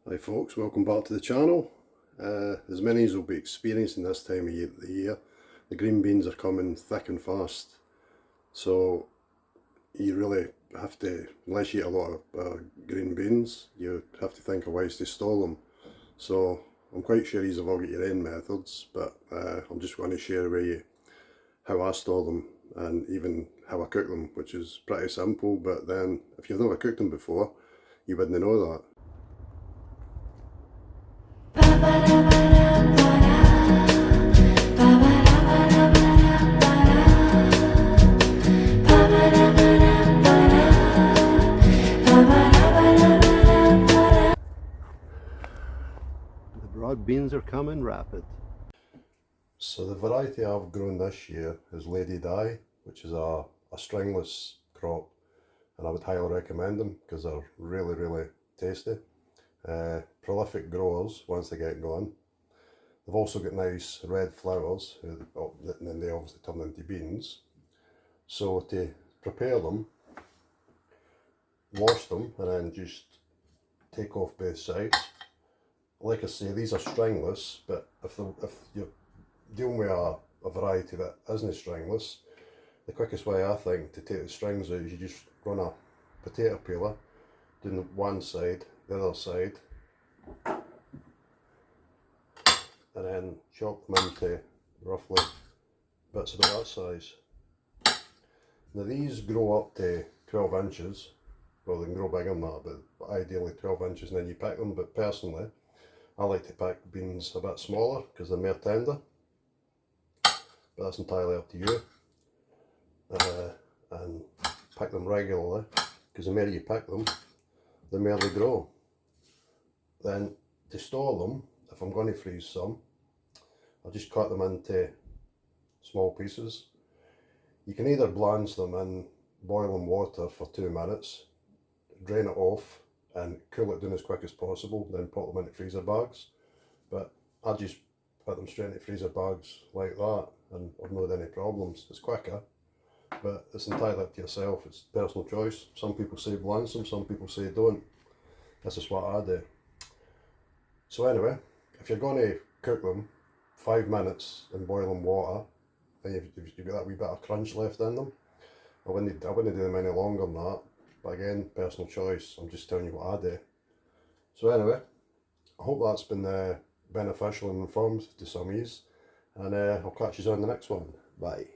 Hi folks, welcome back to the channel. As many as will be experiencing this time of the year, the green beans are coming thick and fast. So you really have to, unless you eat a lot of green beans, you have to think of ways to store them. So I'm quite sure you've all got your own methods, but I'm just going to share with you how I store them and even how I cook them, which is pretty simple. But then if you've never cooked them before, you wouldn't know that. The broad beans are coming rapid. So the variety I've grown this year is Lady Di, which is a stringless crop, and I would highly recommend them because they're really tasty. Prolific growers once they get going. They've also got nice red flowers, and then they obviously turn into beans. So to prepare them, wash them and then just take off both sides. Like I say, these are stringless, but if you're dealing with a variety that isn't stringless, the quickest way I think to take the strings out is you just run a potato peeler down one side, the other side, and then chop them into roughly bits about that size. Now these grow up to 12 inches, well they can grow bigger than that, but ideally 12 inches and then you pick them. But personally I like to pick beans a bit smaller because they're more tender, but that's entirely up to you. And pick them regularly, because the more you pick them, the more they grow. Then to store them, if I'm going to freeze some, I'll just cut them into small pieces. You can either blanch them in boiling water for 2 minutes, drain it off and cool it down as quick as possible, then put them into freezer bags. But I just put them straight into freezer bags like that and I've not had any problems. It's quicker, but it's entirely up to yourself. It's personal choice. Some people say blanch them, some people say don't. This is what I do. So anyway, if you're going to cook them, 5 minutes in boiling water, and you've got that wee bit of crunch left in them. I wouldn't do them any longer than that, but again, personal choice. I'm just telling you what I do. So anyway, I hope that's been beneficial and informative to some of you, and I'll catch you on the next one. Bye.